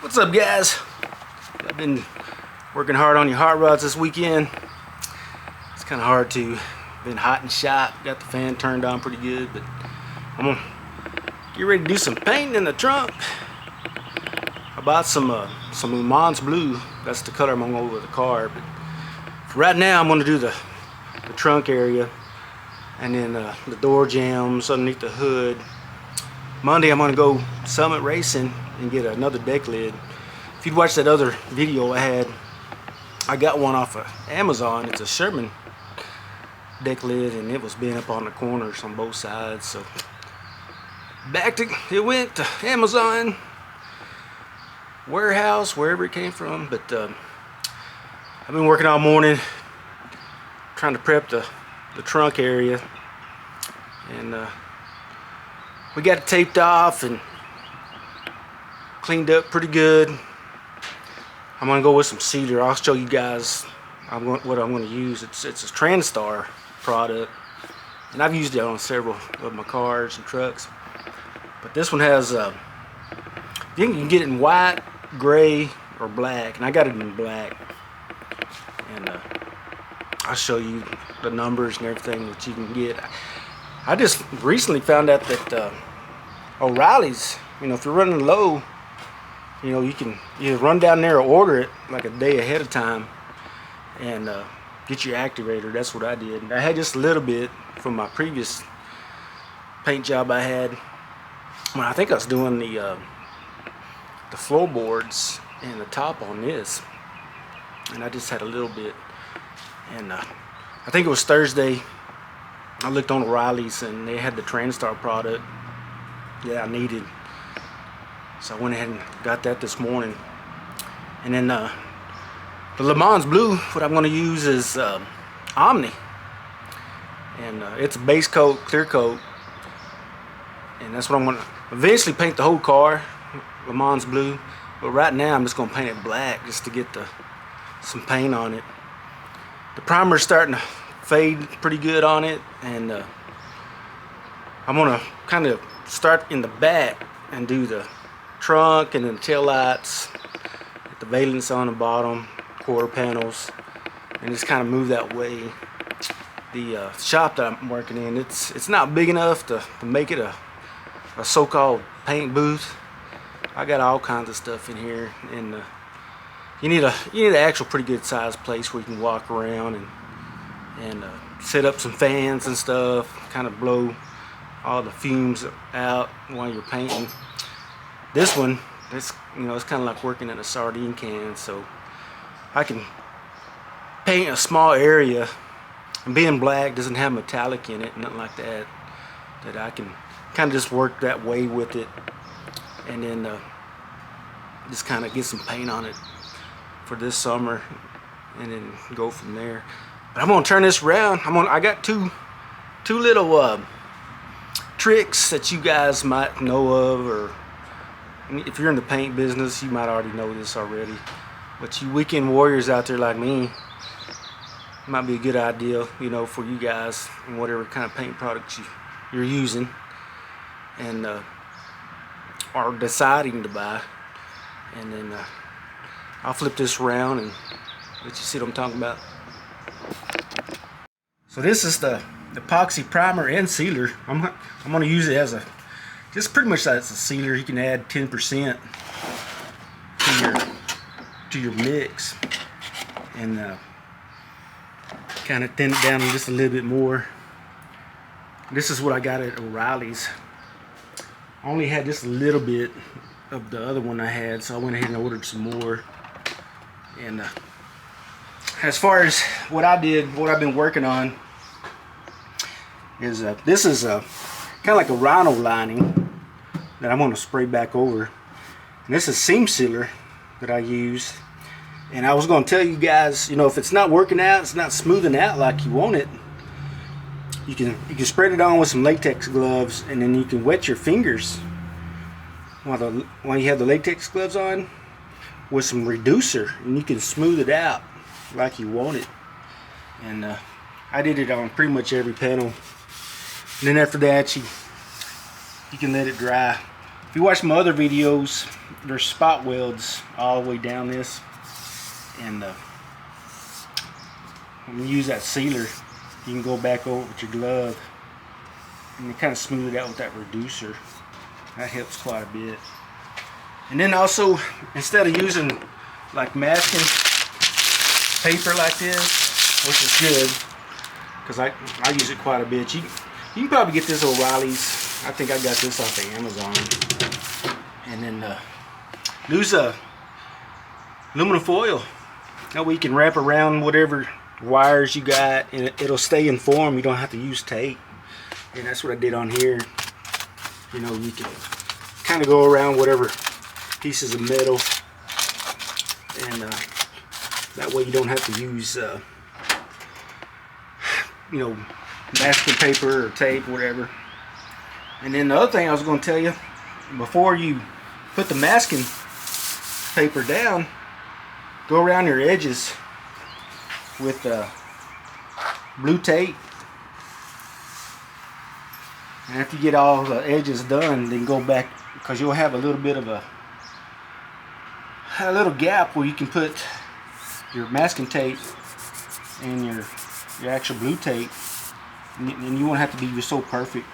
What's up, guys? I've been working hard on your hot rods this weekend. It's kind of hard to. Been hot and shot. Got the fan turned on pretty good, but I'm gonna get ready to do some painting in the trunk. I bought some Le Mans blue. That's the color I'm gonna go over the car. But for right now, I'm gonna do the trunk area, and then the door jambs underneath the hood. Monday, I'm gonna go Summit Racing and get another deck lid. If you'd watched that other video I got one off of Amazon. It's a Sherman deck lid, and it was bent up on the corners on both sides. So it went to Amazon warehouse, wherever it came from. But I've been working all morning trying to prep the trunk area, and we got it taped off and cleaned up pretty good. I'm gonna go with some sealer. I'll show you guys what I'm gonna use. It's a Transtar product, and I've used it on several of my cars and trucks. But this one has, you can get it in white, gray, or black, and I got it in black. And I'll show you the numbers and everything that you can get. I just recently found out that O'Reilly's, if you're running low, you can either run down there or order it like a day ahead of time and get your activator. That's what I did. I had just a little bit from my previous paint job I had when I think I was doing the floorboards and the top on this, and I just had a little bit. And I think it was Thursday, I looked on O'Reilly's and they had the Transtar product that I needed. So I went ahead and got that this morning. And then the Le Mans blue, what I'm going to use is Omini. And it's a base coat, clear coat. And that's what I'm going to eventually paint the whole car, Le Mans blue. But right now I'm just going to paint it black just to get some paint on it. The primer's starting to fade pretty good on it. And I'm going to kind of start in the back and do the trunk and then the tail lights, the valence on the bottom, quarter panels, and just kind of move that way. The shop that I'm working in, it's not big enough to make it a so-called paint booth. I got all kinds of stuff in here, and you need an actual pretty good sized place where you can walk around and set up some fans and stuff, kind of blow all the fumes out while you're painting. This one, it's kind of like working in a sardine can, so I can paint a small area, and being black doesn't have metallic in it, nothing like that, that I can kind of just work that way with it, and then just kind of get some paint on it for this summer, and then go from there. But I'm gonna turn this around. I got two little tricks that you guys might know of, or if you're in the paint business, you might already know this already. But you weekend warriors out there like me, it might be a good idea, for you guys, and whatever kind of paint products you're using and are deciding to buy. And then I'll flip this around and let you see what I'm talking about. So this is the epoxy primer and sealer. I'm going to use it as just pretty much as a sealer. You can add 10% to your mix and kind of thin it down just a little bit more. This is what I got at O'Reilly's. I only had just a little bit of the other one I had, so I went ahead and ordered some more. And as far as what I've been working on is this is kind of like a rhino lining that I'm going to spray back over. And this is seam sealer that I use. And I was going to tell you guys, if it's not working out, it's not smoothing out like you want it, you can spread it on with some latex gloves, and then you can wet your fingers while you have the latex gloves on with some reducer, and you can smooth it out like you want it. And I did it on pretty much every panel. And then after that, you can let it dry If you watch my other videos, there's spot welds all the way down this, and when you use that sealer, you can go back over with your glove and you kind of smooth it out with that reducer. That helps quite a bit. And then also, instead of using like masking paper like this, which is good because I use it quite a bit. You can probably get this O'Reilly's. I think I got this off of Amazon. And then use aluminum foil. That way you can wrap around whatever wires you got, and it'll stay in form. You don't have to use tape. And that's what I did on here. You know, you can kind of go around whatever pieces of metal, and that way you don't have to use you know, masking paper or tape or whatever. And then the other thing I was going to tell you, before you put the masking paper down, go around your edges with blue tape. And after you get all the edges done, then go back, because you'll have a little bit of a little gap where you can put your masking tape and your actual blue tape, and you won't have to be so perfect.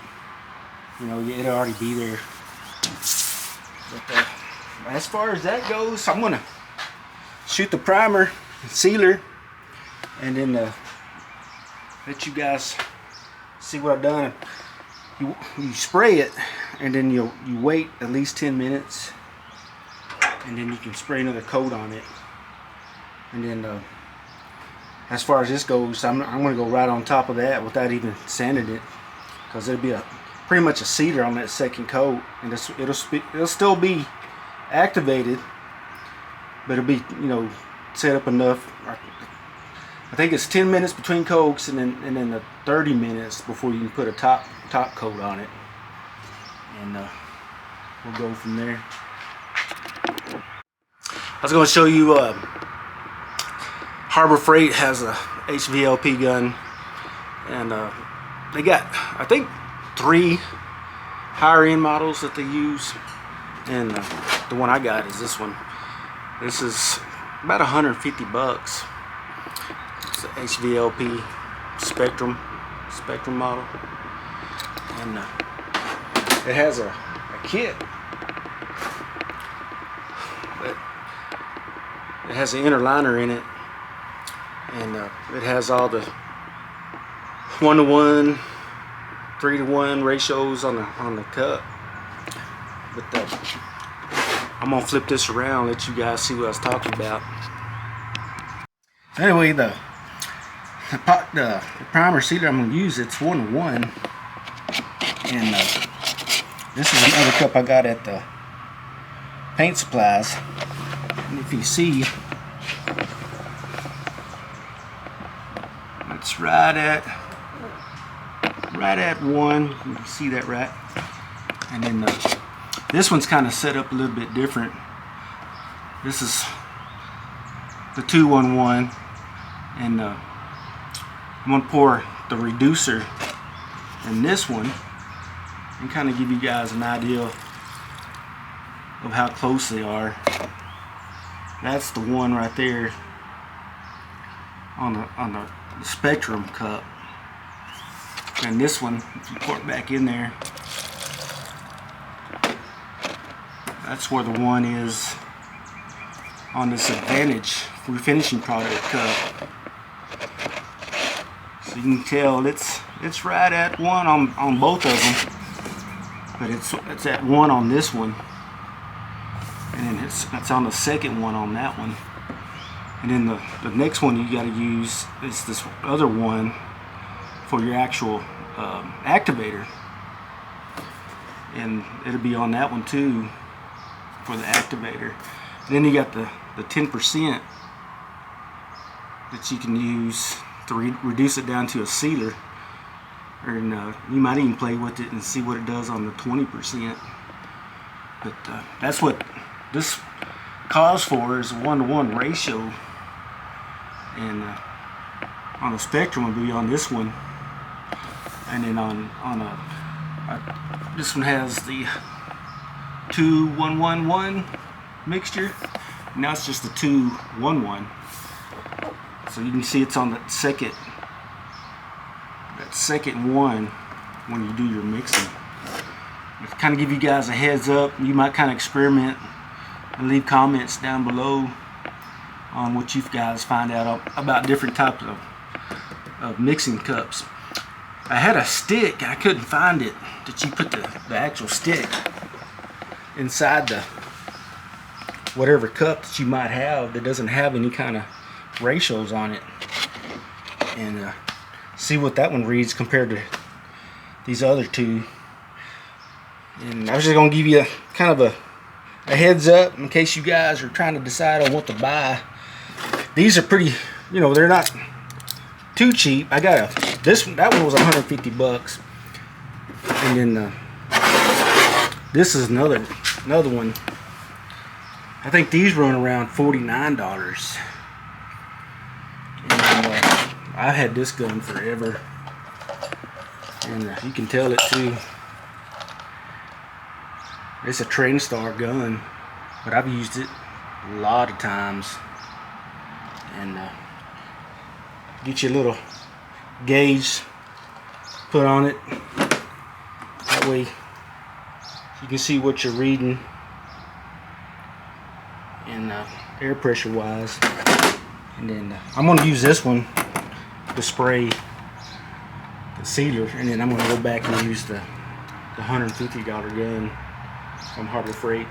You know, it'll already be there. But as far as that goes, I'm gonna shoot the primer and sealer, and then let you guys see what I've done. You spray it, and then you wait at least 10 minutes, and then you can spray another coat on it. And then as far as this goes, I'm gonna go right on top of that without even sanding it, because it'll be pretty much a sealer on that second coat, and it'll still be activated, but it'll be, you know, set up enough. I think it's 10 minutes between coats, and then the 30 minutes before you can put a top coat on it, and we'll go from there. I was going to show you Harbor Freight has a HVLP gun, and they got, I think, 3 higher end models that they use, and the one I got is this one. This is about 150 bucks. It's an HVLP Spectrum model, and it has a kit. It has an inner liner in it, and it has all the 1-to-1, 3-to-1 ratios on the cup. But I'm gonna flip this around, let you guys see what I was talking about. Anyway, the primer sealer I'm gonna use, it's 1-to-1, and this is another cup I got at the paint supplies. And if you see, it's right at 1. You can see that, right? And then this one's kind of set up a little bit different. This is the 2-1-1, and I'm gonna pour the reducer in this one and kind of give you guys an idea of how close they are. That's the one right there on the Spectrum cup, and this one, if you pour it back in there, that's where the one is on this Advantage refinishing product cup. So you can tell it's right at 1 on both of them, but it's at 1 on this one, and then it's on the second one on that one. And then the next one you got to use is this other one for your actual activator, and it'll be on that one too for the activator. And then you got the 10% that you can use to reduce it down to a sealer, and you might even play with it and see what it does on the 20%. But that's what this calls for, is a 1-to-1 ratio, and on the Spectrum will be on this one, and then on this one has the 2-1-1-1 mixture. Now it's just a 2-1-1. So you can see it's on that second one when you do your mixing. To kind of give you guys a heads up, you might kind of experiment and leave comments down below on what you guys find out about different types of mixing cups. I had a stick, I couldn't find it, that you put the actual stick inside the whatever cup that you might have that doesn't have any kind of ratios on it, and see what that one reads compared to these other two. And I was just going to give you kind of a heads up in case you guys are trying to decide on what to buy. These are pretty, you know, they're not too cheap. I got that one was 150 bucks, and then this is another one. I think these run around $49. And I've had this gun forever, and you can tell it too. It's a Transtar gun, but I've used it a lot of times. And get your little gauge put on it. That way you can see what you're reading, and air pressure wise. And then I'm going to use this one to spray the sealer, and then I'm going to go back and use the $150 gun from Harbor Freight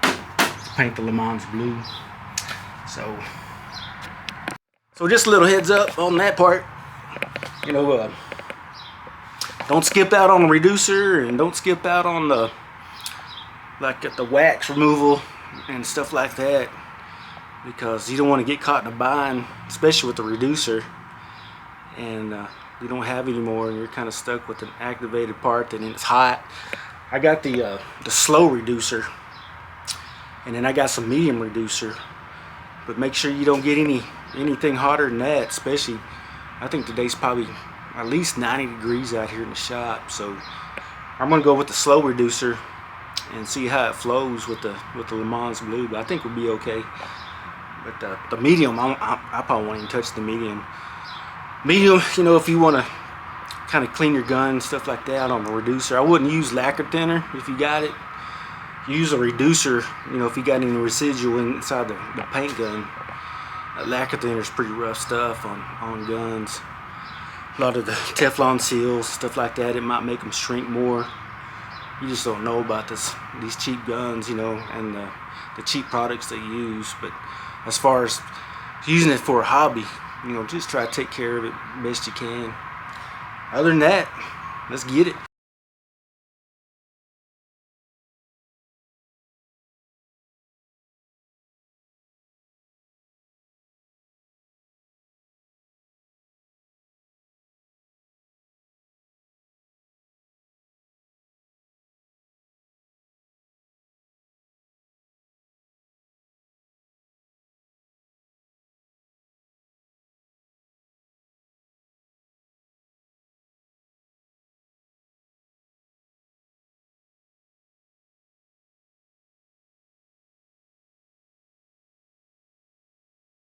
to paint the Le Mans blue. So just a little heads up on that part. You know, don't skip out on the reducer, and don't skip out on the wax removal and stuff like that, because you don't want to get caught in a bind, especially with the reducer, and you don't have any more, and you're kind of stuck with an activated part and it's hot. I got the slow reducer, and then I got some medium reducer, but make sure you don't get anything hotter than that. Especially, I think today's probably at least 90 degrees out here in the shop, so I'm gonna go with the slow reducer and see how it flows with the Le Mans blue. But I think we'll be okay. But the medium, I probably won't even touch the medium. Medium, you know, if you want to kind of clean your gun and stuff like that on the reducer, I wouldn't use lacquer thinner if you got it. Use a reducer, you know, if you got any residual inside the paint gun. Lacquer thinner is pretty rough stuff on guns. A lot of the Teflon seals, stuff like that, it might make them shrink more. You just don't know about these cheap guns, you know, and the cheap products they use. But as far as using it for a hobby, you know, just try to take care of it best you can. Other than that, let's get it.